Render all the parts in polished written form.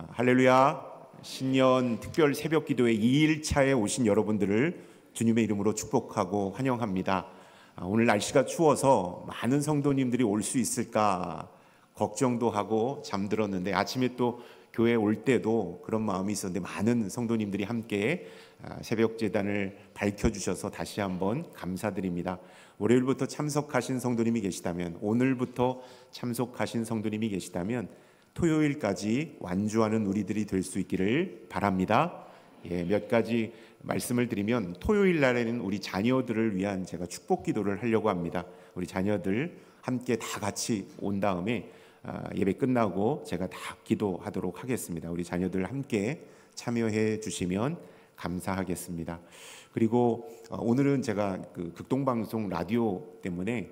할렐루야. 신년 특별 새벽 기도회 2일차에 오신 여러분들을 주님의 이름으로 축복하고 환영합니다. 오늘 날씨가 추워서 많은 성도님들이 올 수 있을까 걱정도 하고 잠들었는데, 아침에 또 교회 올 때도 그런 마음이 있었는데 많은 성도님들이 함께 새벽 제단을 밝혀주셔서 다시 한번 감사드립니다. 월요일부터 참석하신 성도님이 계시다면, 오늘부터 참석하신 성도님이 계시다면 토요일까지 완주하는 우리들이 될 수 있기를 바랍니다. 몇 가지 말씀을 드리면, 토요일 날에는 우리 자녀들을 위한 제가 축복 기도를 하려고 합니다. 우리 자녀들 함께 다 같이 온 다음에 예배 끝나고 제가 다 기도하도록 하겠습니다. 우리 자녀들 함께 참여해 주시면 감사하겠습니다. 그리고 오늘은 제가 극동방송 라디오 때문에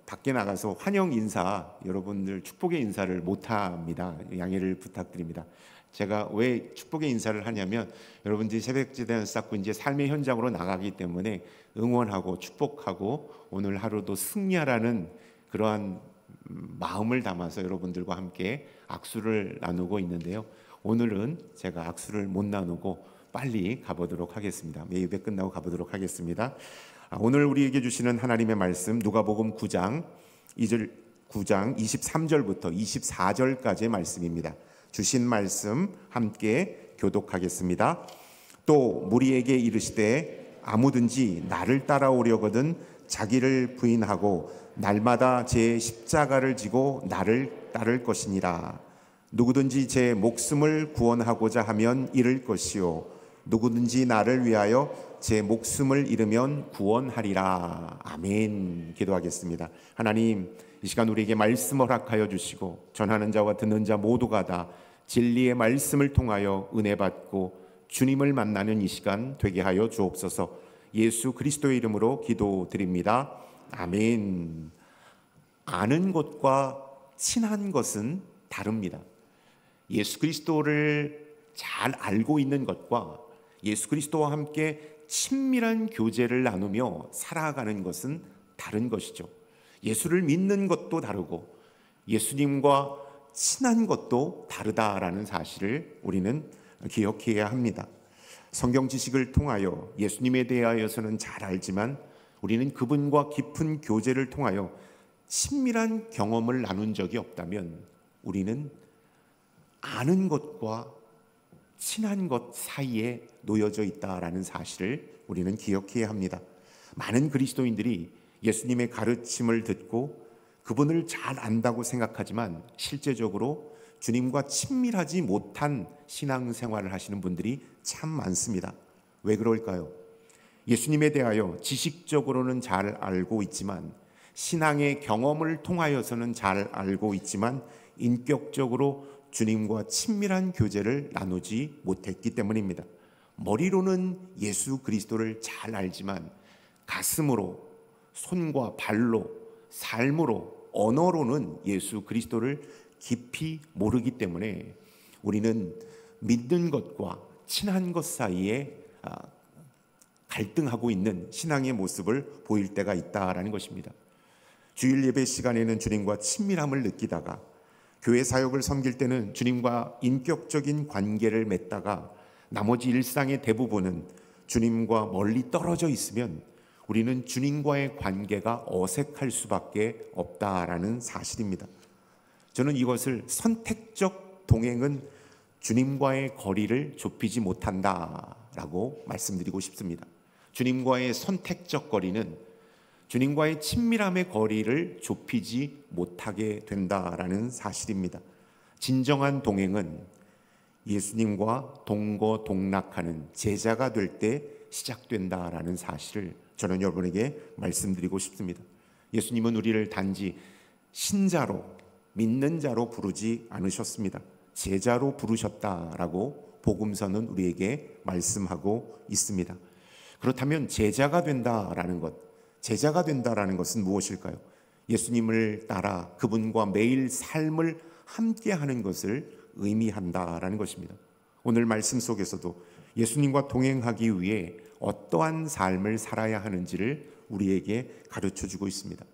밖에 나가서 환영 인사, 여러분들 축복의 인사를 못합니다. 양해를 부탁드립니다. 제가 왜 축복의 인사를 하냐면, 여러분들이 새벽제단을 쌓고 이제 삶의 현장으로 나가기 때문에 응원하고 축복하고 오늘 하루도 승리하라는 그러한 마음을 담아서 여러분들과 함께 악수를 나누고 있는데요. 오늘은 제가 악수를 못 나누고 빨리 가보도록 하겠습니다. 예배 끝나고 가보도록 하겠습니다. 오늘 우리에게 주시는 하나님의 말씀, 누가복음 9장 23절부터 24절까지의 말씀입니다. 주신 말씀 함께 교독하겠습니다. 또 무리에게 이르시되 아무든지 나를 따라오려거든 자기를 부인하고 날마다 제 십자가를 지고 나를 따를 것이니라. 누구든지 제 목숨을 구원하고자 하면 잃을 것이요 누구든지 나를 위하여 제 목숨을 잃으면 구원하리라. 아멘. 기도하겠습니다. 하나님, 이 시간 우리에게 말씀을 허락하여 주시고 전하는 자와 듣는 자 모두가 다 진리의 말씀을 통하여 은혜 받고 주님을 만나는 이 시간 되게 하여 주옵소서. 예수 그리스도의 이름으로 기도드립니다. 아멘. 아는 것과 친한 것은 다릅니다. 예수 그리스도를 잘 알고 있는 것과 예수 그리스도와 함께 친밀한 교제를 나누며 살아가는 것은 다른 것이죠. 예수를 믿는 것도 다르고 예수님과 친한 것도 다르다라는 사실을 우리는 기억해야 합니다. 성경 지식을 통하여 예수님에 대하여서는 잘 알지만 우리는 그분과 깊은 교제를 통하여 친밀한 경험을 나눈 적이 없다면 우리는 아는 것과 친한 것 사이에 놓여져 있다라는 사실을 우리는 기억해야 합니다. 많은 그리스도인들이 예수님의 가르침을 듣고 그분을 잘 안다고 생각하지만 실제적으로 주님과 친밀하지 못한 신앙생활을 하시는 분들이 참 많습니다. 왜 그럴까요? 예수님에 대하여 지식적으로는 잘 알고 있지만, 신앙의 경험을 통하여서는 잘 알고 있지만 인격적으로 주님과 친밀한 교제를 나누지 못했기 때문입니다. 머리로는 예수 그리스도를 잘 알지만 가슴으로, 손과 발로, 삶으로, 언어로는 예수 그리스도를 깊이 모르기 때문에 우리는 믿는 것과 친한 것 사이에 갈등하고 있는 신앙의 모습을 보일 때가 있다라는 것입니다. 주일 예배 시간에는 주님과 친밀함을 느끼다가 교회 사역을 섬길 때는 주님과 인격적인 관계를 맺다가 나머지 일상의 대부분은 주님과 멀리 떨어져 있으면 우리는 주님과의 관계가 어색할 수밖에 없다라는 사실입니다. 저는 이것을 선택적 동행은 주님과의 거리를 좁히지 못한다라고 말씀드리고 싶습니다. 주님과의 선택적 거리는 주님과의 친밀함의 거리를 좁히지 못하게 된다라는 사실입니다. 진정한 동행은 예수님과 동거동락하는 제자가 될 때 시작된다라는 사실을 저는 여러분에게 말씀드리고 싶습니다. 예수님은 우리를 단지 신자로, 믿는 자로 부르지 않으셨습니다. 제자로 부르셨다라고 복음서는 우리에게 말씀하고 있습니다. 그렇다면 제자가 된다라는 것은 무엇일까요? 예수님을 따라 그분과 매일 삶을 함께하는 것을 의미한다라는 것입니다. 오늘 말씀 속에서도 예수님과 동행하기 위해 어떠한 삶을 살아야 하는지를 우리에게 가르쳐주고 있습니다.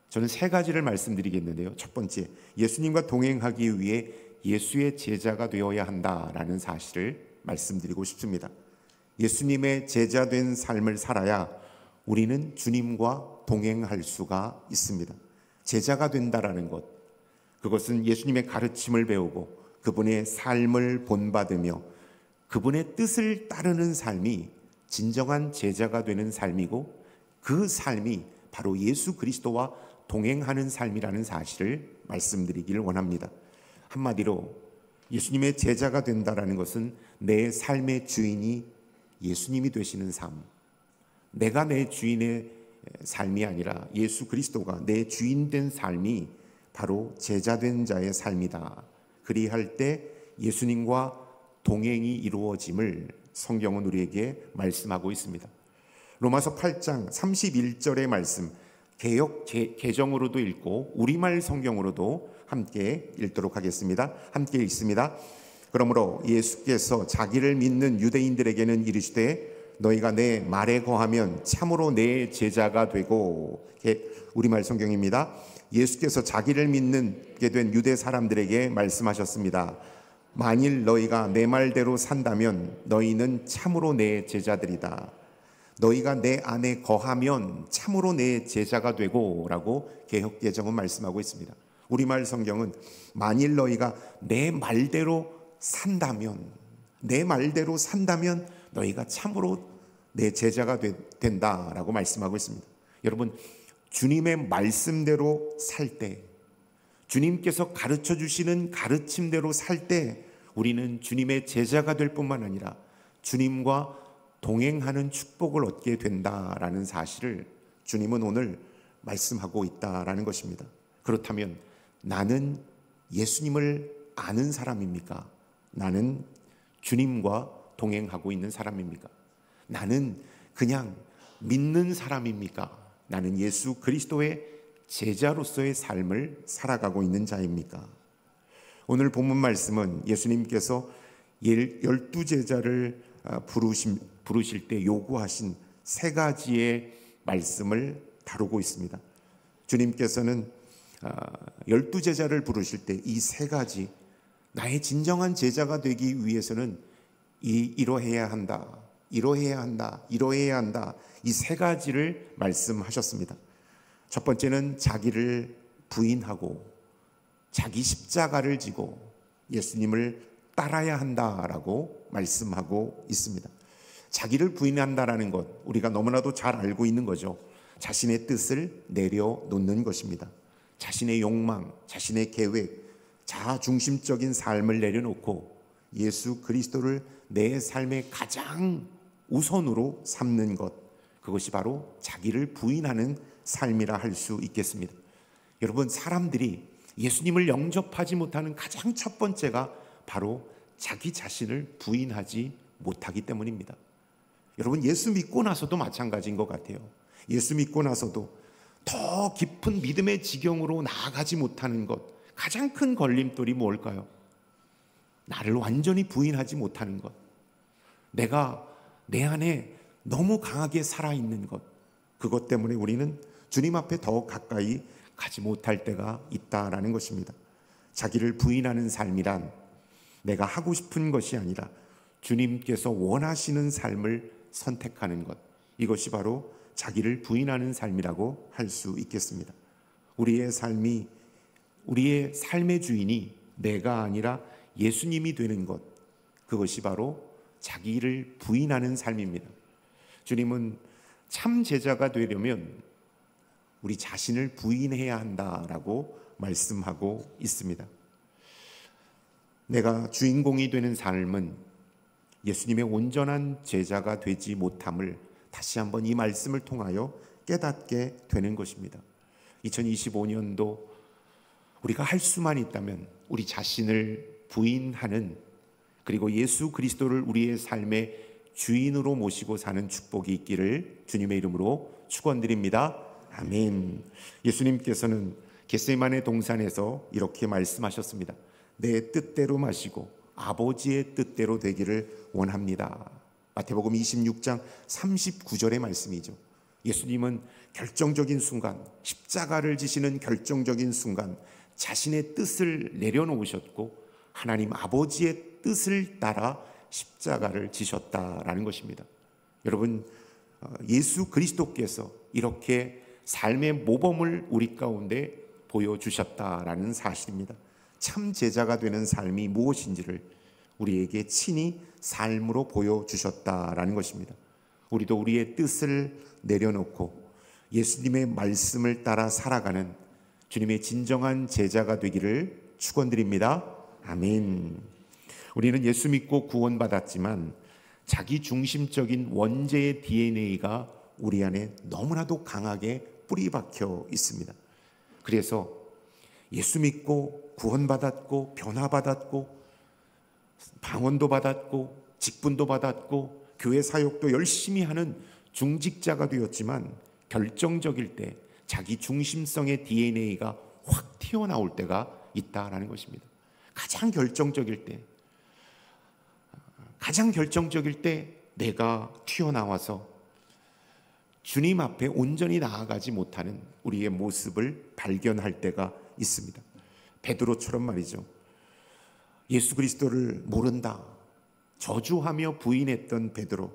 저는 세 가지를 말씀드리겠는데요. 첫 번째, 예수님과 동행하기 위해 예수의 제자가 되어야 한다라는 사실을 말씀드리고 싶습니다. 예수님의 제자된 삶을 살아야 우리는 주님과 동행할 수가 있습니다. 제자가 된다라는 것, 그것은 예수님의 가르침을 배우고 그분의 삶을 본받으며 그분의 뜻을 따르는 삶이 진정한 제자가 되는 삶이고, 그 삶이 바로 예수 그리스도와 동행하는 삶이라는 사실을 말씀드리기를 원합니다. 한마디로 예수님의 제자가 된다라는 것은 내 삶의 주인이 예수님이 되시는 삶, 내가 내 주인의 삶이 아니라 예수 그리스도가 내 주인 된 삶이 바로 제자된 자의 삶이다. 그리할 때 예수님과 동행이 이루어짐을 성경은 우리에게 말씀하고 있습니다. 로마서 8장 31절의 말씀, 개역 개정으로도 읽고 우리말 성경으로도 함께 읽도록 하겠습니다. 함께 읽습니다. 그러므로 예수께서 자기를 믿는 유대인들에게는 이르시되 너희가 내 말에 거하면 참으로 내 제자가 되고, 우리말 성경입니다. 예수께서 자기를 믿게 된 유대 사람들에게 말씀하셨습니다. 만일 너희가 내 말대로 산다면 너희는 참으로 내 제자들이다. 너희가 내 안에 거하면 참으로 내 제자가 되고 라고 개역개정은 말씀하고 있습니다. 우리말 성경은 만일 너희가 내 말대로 산다면 너희가 참으로 내 제자가 된다라고 말씀하고 있습니다. 여러분, 주님의 말씀대로 살 때, 주님께서 가르쳐 주시는 가르침대로 살 때 우리는 주님의 제자가 될 뿐만 아니라 주님과 동행하는 축복을 얻게 된다라는 사실을 주님은 오늘 말씀하고 있다라는 것입니다. 그렇다면 나는 예수님을 아는 사람입니까? 나는 주님과 동행하고 있는 사람입니까? 나는 그냥 믿는 사람입니까? 나는 예수 그리스도의 제자로서의 삶을 살아가고 있는 자입니까? 오늘 본문 말씀은 예수님께서 12제자를 부르실 때 요구하신 세 가지의 말씀을 다루고 있습니다. 주님께서는 12제자를 부르실 때 이 세 가지, 나의 진정한 제자가 되기 위해서는 이러해야 한다, 이러해야 한다, 이러해야 한다, 이 세 가지를 말씀하셨습니다. 첫 번째는 자기를 부인하고 자기 십자가를 지고 예수님을 따라야 한다라고 말씀하고 있습니다. 자기를 부인한다라는 것, 우리가 너무나도 잘 알고 있는 거죠. 자신의 뜻을 내려놓는 것입니다. 자신의 욕망, 자신의 계획, 자아중심적인 삶을 내려놓고 예수 그리스도를 내 삶의 가장 우선으로 삼는 것, 그것이 바로 자기를 부인하는 삶이라 할 수 있겠습니다. 여러분, 사람들이 예수님을 영접하지 못하는 가장 첫 번째가 바로 자기 자신을 부인하지 못하기 때문입니다. 여러분, 예수 믿고 나서도 마찬가지인 것 같아요. 예수 믿고 나서도 더 깊은 믿음의 지경으로 나아가지 못하는 것, 가장 큰 걸림돌이 뭘까요? 나를 완전히 부인하지 못하는 것, 내가 내 안에 너무 강하게 살아있는 것, 그것 때문에 우리는 주님 앞에 더 가까이 가지 못할 때가 있다라는 것입니다. 자기를 부인하는 삶이란 내가 하고 싶은 것이 아니라 주님께서 원하시는 삶을 선택하는 것, 이것이 바로 자기를 부인하는 삶이라고 할 수 있겠습니다. 우리의 삶의 주인이 내가 아니라 예수님이 되는 것, 그것이 바로 자기를 부인하는 삶입니다. 주님은 참 제자가 되려면 우리 자신을 부인해야 한다라고 말씀하고 있습니다. 내가 주인공이 되는 삶은 예수님의 온전한 제자가 되지 못함을 다시 한번 이 말씀을 통하여 깨닫게 되는 것입니다. 2025년도 우리가 할 수만 있다면 우리 자신을 부인하는, 그리고 예수 그리스도를 우리의 삶의 주인으로 모시고 사는 축복이 있기를 주님의 이름으로 축원드립니다. 아멘. 예수님께서는 겟세마네 동산에서 이렇게 말씀하셨습니다. 내 뜻대로 마시고 아버지의 뜻대로 되기를 원합니다. 마태복음 26장 39절의 말씀이죠. 예수님은 결정적인 순간, 십자가를 지시는 결정적인 순간 자신의 뜻을 내려놓으셨고 하나님 아버지의 뜻을 따라 십자가를 지셨다라는 것입니다. 여러분, 예수 그리스도께서 이렇게 삶의 모범을 우리 가운데 보여주셨다라는 사실입니다. 참 제자가 되는 삶이 무엇인지를 우리에게 친히 삶으로 보여주셨다라는 것입니다. 우리도 우리의 뜻을 내려놓고 예수님의 말씀을 따라 살아가는 주님의 진정한 제자가 되기를 축원드립니다. 아멘. 우리는 예수 믿고 구원받았지만 자기 중심적인 원죄의 DNA가 우리 안에 너무나도 강하게 뿌리 박혀 있습니다. 그래서 예수 믿고 구원받았고 변화받았고 방언도 받았고 직분도 받았고 교회 사역도 열심히 하는 중직자가 되었지만 결정적일 때 자기 중심성의 DNA가 확 튀어나올 때가 있다라는 것입니다. 가장 결정적일 때 내가 튀어나와서 주님 앞에 온전히 나아가지 못하는 우리의 모습을 발견할 때가 있습니다. 베드로처럼 말이죠. 예수 그리스도를 모른다 저주하며 부인했던 베드로,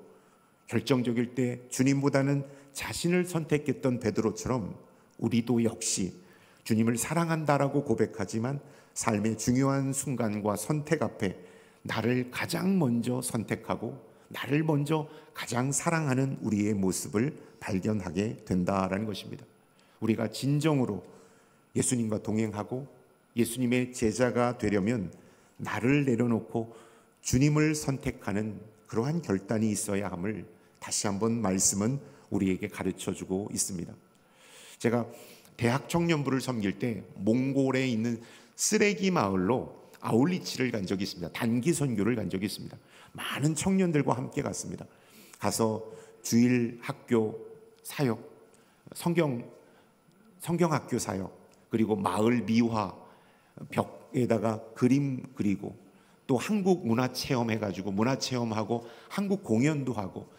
결정적일 때 주님보다는 자신을 선택했던 베드로처럼 우리도 역시 주님을 사랑한다라고 고백하지만 삶의 중요한 순간과 선택 앞에 나를 가장 먼저 선택하고 나를 먼저 가장 사랑하는 우리의 모습을 발견하게 된다라는 것입니다. 우리가 진정으로 예수님과 동행하고 예수님의 제자가 되려면 나를 내려놓고 주님을 선택하는 그러한 결단이 있어야 함을 다시 한번 말씀은 우리에게 가르쳐주고 있습니다. 제가 대학 청년부를 섬길 때 몽골에 있는 쓰레기 마을로 아울리치를 간 적이 있습니다. 단기 선교를 간 적이 있습니다. 많은 청년들과 함께 갔습니다. 가서 주일 학교 사역, 성경학교 사역, 그리고 마을 미화, 벽에다가 그림 그리고 또 한국 문화 체험해가지고 문화 체험하고 한국 공연도 하고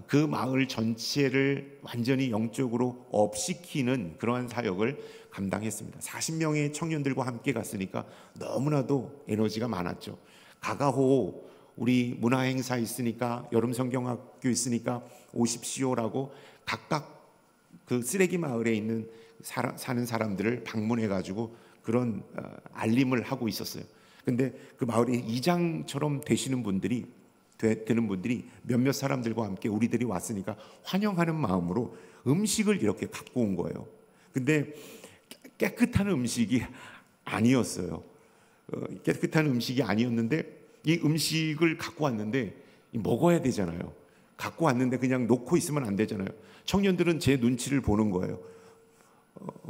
그 마을 전체를 완전히 영적으로 업시키는 그러한 사역을 감당했습니다. 40명의 청년들과 함께 갔으니까 너무나도 에너지가 많았죠. 가가호 우리 문화행사 있으니까 여름 성경학교 있으니까 오십시오라고 각각 그 쓰레기 마을에 있는 사는 사람들을 방문해가지고 그런 알림을 하고 있었어요. 근데 그 마을의 이장처럼 되는 분들이 몇몇 사람들과 함께 우리들이 왔으니까 환영하는 마음으로 음식을 이렇게 갖고 온 거예요. 근데 깨끗한 음식이 아니었어요. 깨끗한 음식이 아니었는데 이 음식을 갖고 왔는데 먹어야 되잖아요. 갖고 왔는데 그냥 놓고 있으면 안 되잖아요. 청년들은 제 눈치를 보는 거예요.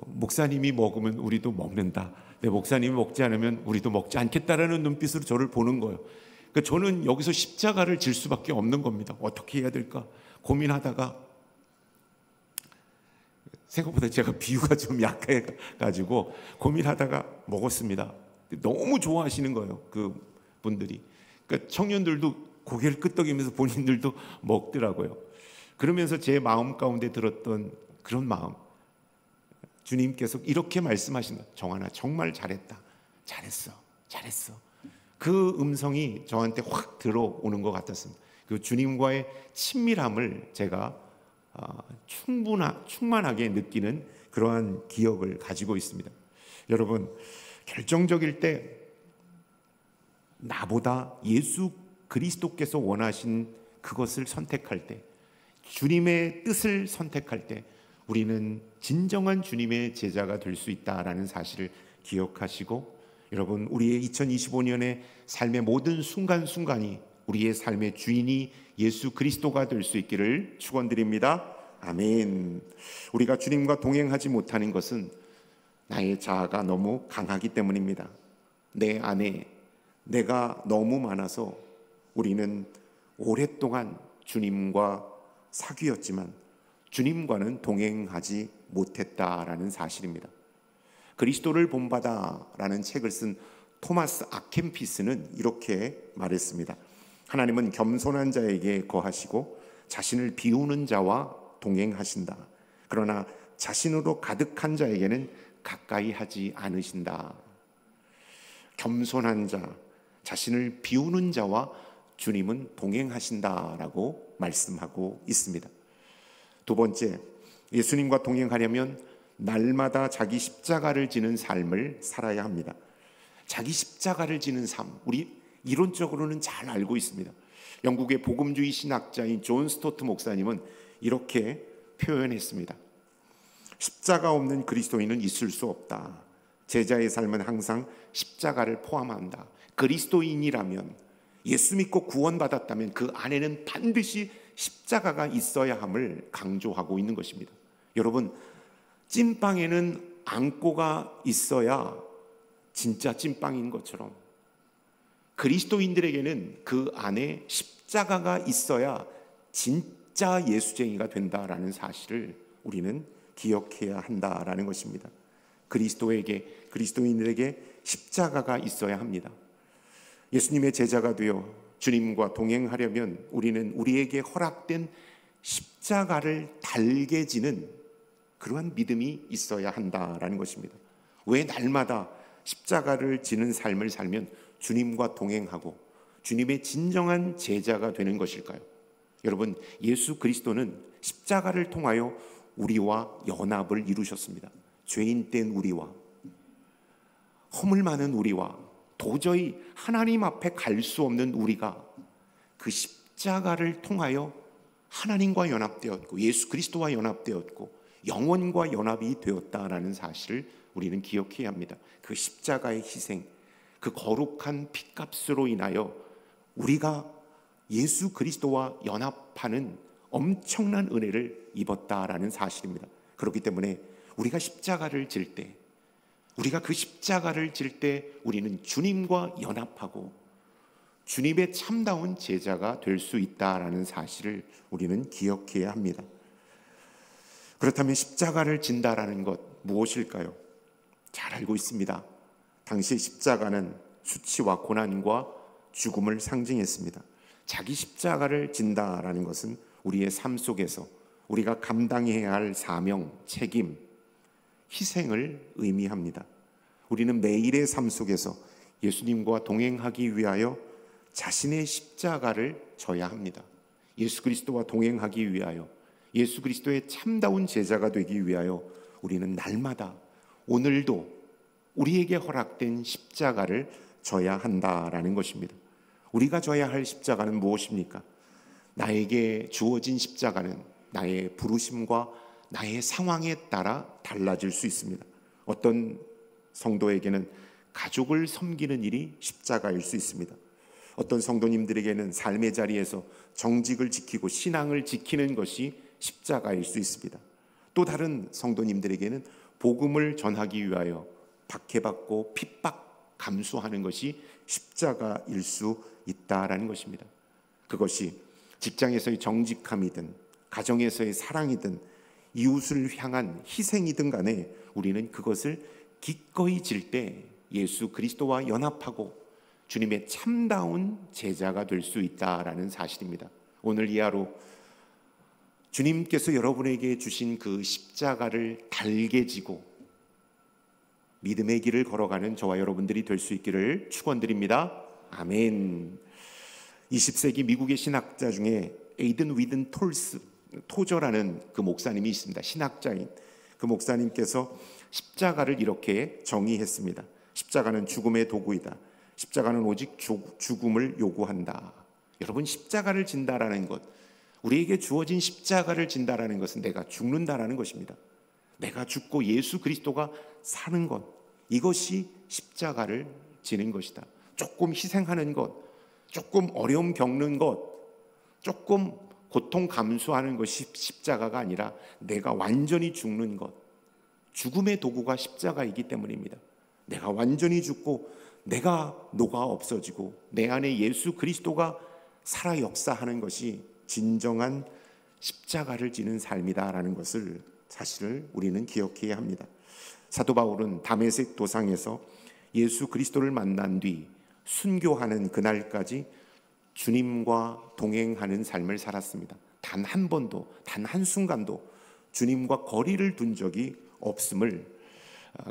목사님이 먹으면 우리도 먹는다. 내 목사님이 먹지 않으면 우리도 먹지 않겠다라는 눈빛으로 저를 보는 거예요. 그러니까 저는 여기서 십자가를 질 수밖에 없는 겁니다. 어떻게 해야 될까 고민하다가 생각보다 제가 비유가 좀 약해가지고 고민하다가 먹었습니다. 너무 좋아하시는 거예요. 그 분들이. 그러니까 청년들도 고개를 끄덕이면서 본인들도 먹더라고요. 그러면서 제 마음 가운데 들었던 그런 마음, 주님께서 이렇게 말씀하신다. 정환아 정말 잘했다. 잘했어. 그 음성이 저한테 확 들어오는 것 같았습니다. 그 주님과의 친밀함을 제가 충만하게 느끼는 그러한 기억을 가지고 있습니다. 여러분, 결정적일 때 나보다 예수 그리스도께서 원하신 그것을 선택할 때, 주님의 뜻을 선택할 때 우리는 진정한 주님의 제자가 될 수 있다라는 사실을 기억하시고, 여러분, 우리의 2025년의 삶의 모든 순간순간이 우리의 삶의 주인이 예수 그리스도가 될 수 있기를 축원드립니다. 아멘. 우리가 주님과 동행하지 못하는 것은 나의 자아가 너무 강하기 때문입니다. 내 안에 내가 너무 많아서 우리는 오랫동안 주님과 사귀었지만 주님과는 동행하지 못했다라는 사실입니다. 그리스도를 본받아라는 책을 쓴 토마스 아켄피스는 이렇게 말했습니다. 하나님은 겸손한 자에게 거하시고 자신을 비우는 자와 동행하신다. 그러나 자신으로 가득한 자에게는 가까이 하지 않으신다. 겸손한 자, 자신을 비우는 자와 주님은 동행하신다라고 말씀하고 있습니다. 두 번째, 예수님과 동행하려면 날마다 자기 십자가를 지는 삶을 살아야 합니다. 자기 십자가를 지는 삶, 우리 이론적으로는 잘 알고 있습니다. 영국의 복음주의 신학자인 존 스토트 목사님은 이렇게 표현했습니다. 십자가 없는 그리스도인은 있을 수 없다. 제자의 삶은 항상 십자가를 포함한다. 그리스도인이라면, 예수 믿고 구원받았다면 그 안에는 반드시 십자가가 있어야 함을 강조하고 있는 것입니다. 여러분, 찐빵에는 앙꼬가 있어야 진짜 찐빵인 것처럼 그리스도인들에게는 그 안에 십자가가 있어야 진짜 예수쟁이가 된다라는 사실을 우리는 기억해야 한다라는 것입니다. 그리스도인들에게 십자가가 있어야 합니다. 예수님의 제자가 되어 주님과 동행하려면 우리는 우리에게 허락된 십자가를 달게 지는 그러한 믿음이 있어야 한다라는 것입니다. 왜 날마다 십자가를 지는 삶을 살면 주님과 동행하고 주님의 진정한 제자가 되는 것일까요? 여러분, 예수 그리스도는 십자가를 통하여 우리와 연합을 이루셨습니다. 죄인 된 우리와, 허물 많은 우리와, 도저히 하나님 앞에 갈 수 없는 우리가 그 십자가를 통하여 하나님과 연합되었고 예수 그리스도와 연합되었고 영원과 연합이 되었다라는 사실을 우리는 기억해야 합니다. 그 십자가의 희생, 그 거룩한 핏값으로 인하여 우리가 예수 그리스도와 연합하는 엄청난 은혜를 입었다라는 사실입니다. 그렇기 때문에 우리가 십자가를 질 때, 우리가 그 십자가를 질 때 우리는 주님과 연합하고 주님의 참다운 제자가 될 수 있다라는 사실을 우리는 기억해야 합니다. 그렇다면 십자가를 진다라는 것 무엇일까요? 잘 알고 있습니다. 당시 십자가는 수치와 고난과 죽음을 상징했습니다. 자기 십자가를 진다라는 것은 우리의 삶 속에서 우리가 감당해야 할 사명, 책임, 희생을 의미합니다. 우리는 매일의 삶 속에서 예수님과 동행하기 위하여 자신의 십자가를 져야 합니다. 예수 그리스도와 동행하기 위하여, 예수 그리스도의 참다운 제자가 되기 위하여 우리는 날마다, 오늘도 우리에게 허락된 십자가를 져야 한다라는 것입니다. 우리가 져야 할 십자가는 무엇입니까? 나에게 주어진 십자가는 나의 부르심과 나의 상황에 따라 달라질 수 있습니다. 어떤 성도에게는 가족을 섬기는 일이 십자가일 수 있습니다. 어떤 성도님들에게는 삶의 자리에서 정직을 지키고 신앙을 지키는 것이 십자가일 수 있습니다. 또 다른 성도님들에게는 복음을 전하기 위하여 박해받고 핍박 감수하는 것이 십자가일 수 있다라는 것입니다. 그것이 직장에서의 정직함이든 가정에서의 사랑이든 이웃을 향한 희생이든 간에 우리는 그것을 기꺼이 질 때 예수 그리스도와 연합하고 주님의 참다운 제자가 될 수 있다라는 사실입니다. 오늘 이 하루 주님께서 여러분에게 주신 그 십자가를 달게 지고 믿음의 길을 걸어가는 저와 여러분들이 될 수 있기를 축원드립니다. 아멘. 20세기 미국의 신학자 중에 에이든 위든 토저라는 그 목사님이 있습니다. 신학자인 그 목사님께서 십자가를 이렇게 정의했습니다. 십자가는 죽음의 도구이다. 십자가는 오직 죽음을 요구한다. 여러분, 십자가를 진다라는 것, 우리에게 주어진 십자가를 진다라는 것은 내가 죽는다라는 것입니다. 내가 죽고 예수 그리스도가 사는 것, 이것이 십자가를 지는 것이다. 조금 희생하는 것, 조금 어려움 겪는 것, 조금 고통 감수하는 것이 십자가가 아니라 내가 완전히 죽는 것, 죽음의 도구가 십자가이기 때문입니다. 내가 완전히 죽고 내가 녹아 없어지고 내 안에 예수 그리스도가 살아 역사하는 것이 진정한 십자가를 지는 삶이다라는 것을 사실을 우리는 기억해야 합니다. 사도 바울은 다메섹 도상에서 예수 그리스도를 만난 뒤 순교하는 그날까지 주님과 동행하는 삶을 살았습니다. 단 한 번도, 단 한순간도 주님과 거리를 둔 적이 없음을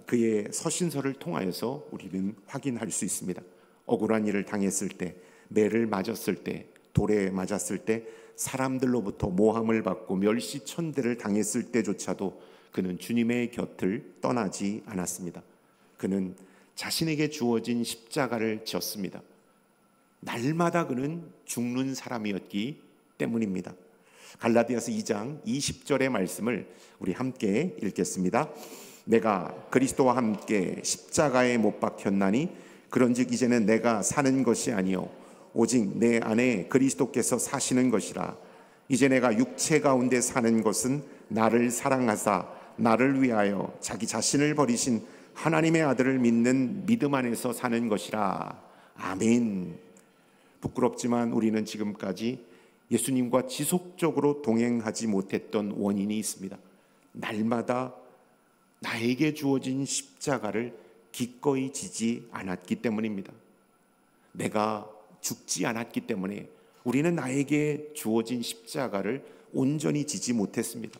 그의 서신서를 통하여서 우리는 확인할 수 있습니다. 억울한 일을 당했을 때, 매를 맞았을 때, 돌에 맞았을 때, 사람들로부터 모함을 받고 멸시천대를 당했을 때조차도 그는 주님의 곁을 떠나지 않았습니다. 그는 자신에게 주어진 십자가를 졌습니다. 날마다 그는 죽는 사람이었기 때문입니다. 갈라디아서 2장 20절의 말씀을 우리 함께 읽겠습니다. 내가 그리스도와 함께 십자가에 못 박혔나니 그런즉 이제는 내가 사는 것이 아니요 오직 내 안에 그리스도께서 사시는 것이라. 이제 내가 육체 가운데 사는 것은 나를 사랑하사 나를 위하여 자기 자신을 버리신 하나님의 아들을 믿는 믿음 안에서 사는 것이라. 아멘. 부끄럽지만 우리는 지금까지 예수님과 지속적으로 동행하지 못했던 원인이 있습니다. 날마다 나에게 주어진 십자가를 기꺼이 지지 않았기 때문입니다. 내가 죽지 않았기 때문에 우리는 나에게 주어진 십자가를 온전히 지지 못했습니다.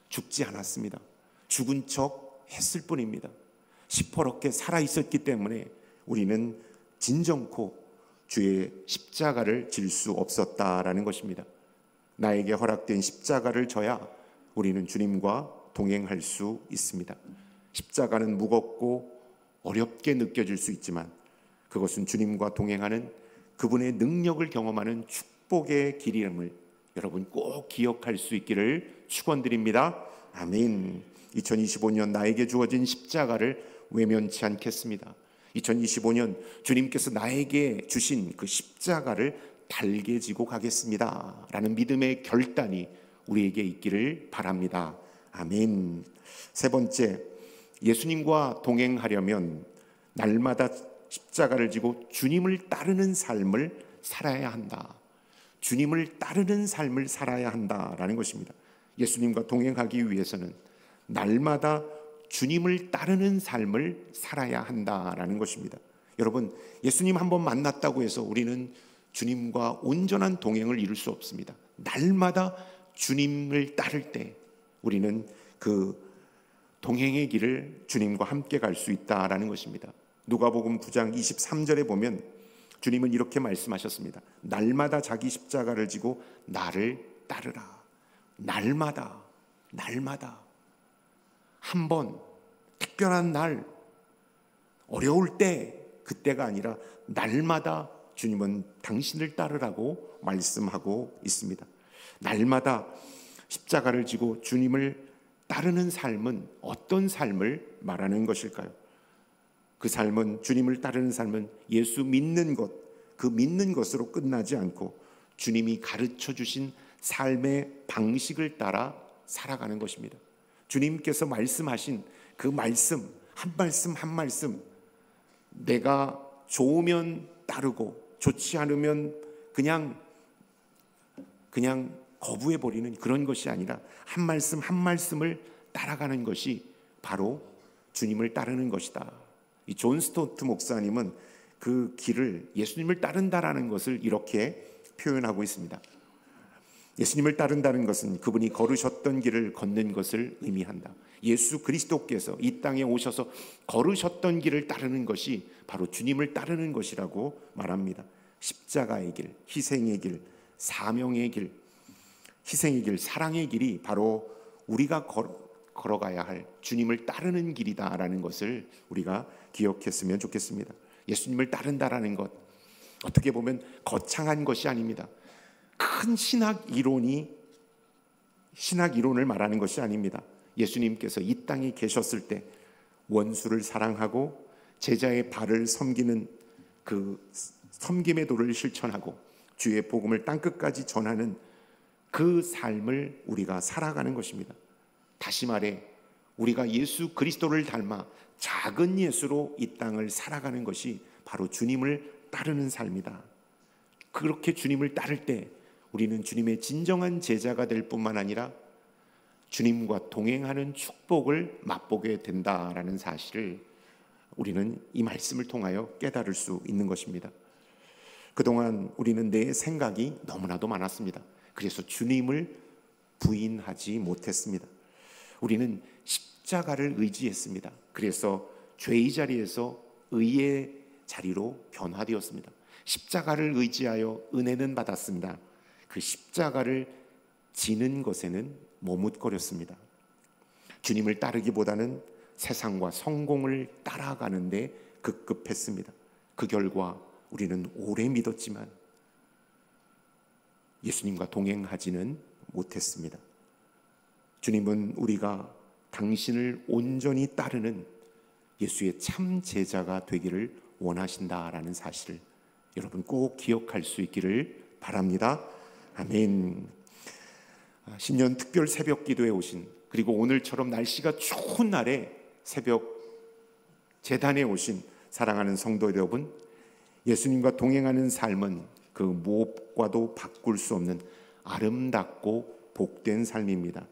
죽지 않았습니다. 죽은 척 했을 뿐입니다. 시퍼렇게 살아있었기 때문에 우리는 진정코 주의 십자가를 질 수 없었다라는 것입니다. 나에게 허락된 십자가를 져야 우리는 주님과 동행할 수 있습니다. 십자가는 무겁고 어렵게 느껴질 수 있지만 그것은 주님과 동행하는 그분의 능력을 경험하는 축복의 길임을 여러분 꼭 기억할 수 있기를 축원드립니다. 아멘. 2025년 나에게 주어진 십자가를 외면치 않겠습니다. 2025년 주님께서 나에게 주신 그 십자가를 달게 지고 가겠습니다 라는 믿음의 결단이 우리에게 있기를 바랍니다. 아멘. 세 번째, 예수님과 동행하려면 날마다 십자가를 지고 주님을 따르는 삶을 살아야 한다. 주님을 따르는 삶을 살아야 한다라는 것입니다. 예수님과 동행하기 위해서는 날마다 주님을 따르는 삶을 살아야 한다라는 것입니다. 여러분, 예수님 한번 만났다고 해서 우리는 주님과 온전한 동행을 이룰 수 없습니다. 날마다 주님을 따를 때 우리는 그 동행의 길을 주님과 함께 갈 수 있다라는 것입니다. 누가복음 9장 23절에 보면 주님은 이렇게 말씀하셨습니다. 날마다 자기 십자가를 지고 나를 따르라. 날마다 한 번 특별한 날, 어려울 때, 그때가 아니라 날마다 주님은 당신을 따르라고 말씀하고 있습니다. 날마다 십자가를 지고 주님을 따르는 삶은 어떤 삶을 말하는 것일까요? 그 삶은, 주님을 따르는 삶은 예수 믿는 것, 그 믿는 것으로 끝나지 않고 주님이 가르쳐 주신 삶의 방식을 따라 살아가는 것입니다. 주님께서 말씀하신 그 말씀, 한 말씀 한 말씀, 내가 좋으면 따르고 좋지 않으면 그냥 거부해버리는 그런 것이 아니라 한 말씀 한 말씀을 따라가는 것이 바로 주님을 따르는 것이다. 이 존 스토트 목사님은 그 길을, 예수님을 따른다라는 것을 이렇게 표현하고 있습니다. 예수님을 따른다는 것은 그분이 걸으셨던 길을 걷는 것을 의미한다. 예수 그리스도께서 이 땅에 오셔서 걸으셨던 길을 따르는 것이 바로 주님을 따르는 것이라고 말합니다. 십자가의 길, 희생의 길, 사명의 길, 희생의 길, 사랑의 길이 바로 우리가 걸어가야 할 주님을 따르는 길이다라는 것을 우리가 기억했으면 좋겠습니다. 예수님을 따른다라는 것, 어떻게 보면 거창한 것이 아닙니다. 큰 신학 이론을 말하는 것이 아닙니다. 예수님께서 이 땅에 계셨을 때 원수를 사랑하고 제자의 발을 섬기는 그 섬김의 도를 실천하고 주의 복음을 땅끝까지 전하는 그 삶을 우리가 살아가는 것입니다. 다시 말해 우리가 예수 그리스도를 닮아 작은 예수로 이 땅을 살아가는 것이 바로 주님을 따르는 삶이다. 그렇게 주님을 따를 때 우리는 주님의 진정한 제자가 될 뿐만 아니라 주님과 동행하는 축복을 맛보게 된다라는 사실을 우리는 이 말씀을 통하여 깨달을 수 있는 것입니다. 그동안 우리는 내 생각이 너무나도 많았습니다. 그래서 주님을 부인하지 못했습니다. 우리는 십자가를 의지했습니다. 그래서 죄의 자리에서 의의 자리로 변화되었습니다. 십자가를 의지하여 은혜는 받았습니다. 그 십자가를 지는 것에는 머뭇거렸습니다. 주님을 따르기보다는 세상과 성공을 따라가는데 급급했습니다. 그 결과 우리는 오래 믿었지만 예수님과 동행하지는 못했습니다. 주님은 우리가 당신을 온전히 따르는 예수의 참 제자가 되기를 원하신다라는 사실을 여러분 꼭 기억할 수 있기를 바랍니다. 아멘. 신년 특별 새벽 기도에 오신, 그리고 오늘처럼 날씨가 추운 날에 새벽 제단에 오신 사랑하는 성도 여러분, 예수님과 동행하는 삶은 그 무엇과도 바꿀 수 없는 아름답고 복된 삶입니다.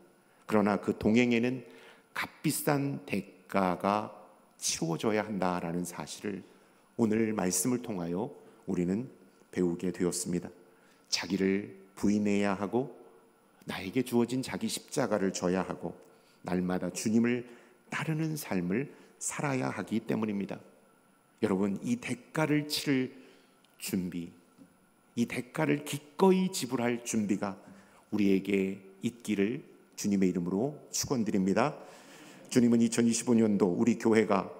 그러나 그 동행에는 값비싼 대가가 치루어져야 한다라는 사실을 오늘 말씀을 통하여 우리는 배우게 되었습니다. 자기를 부인해야 하고 나에게 주어진 자기 십자가를 져야 하고 날마다 주님을 따르는 삶을 살아야 하기 때문입니다. 여러분, 이 대가를 치를 준비, 이 대가를 기꺼이 지불할 준비가 우리에게 있기를 주님의 이름으로 축원드립니다. 주님은 2025년도 우리 교회가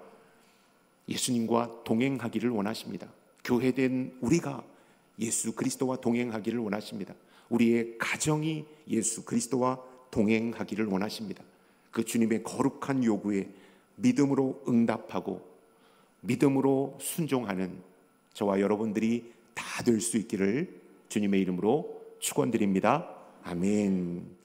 예수님과 동행하기를 원하십니다. 교회된 우리가 예수 그리스도와 동행하기를 원하십니다. 우리의 가정이 예수 그리스도와 동행하기를 원하십니다. 그 주님의 거룩한 요구에 믿음으로 응답하고 믿음으로 순종하는 저와 여러분들이 다 될 수 있기를 주님의 이름으로 축원드립니다. 아멘.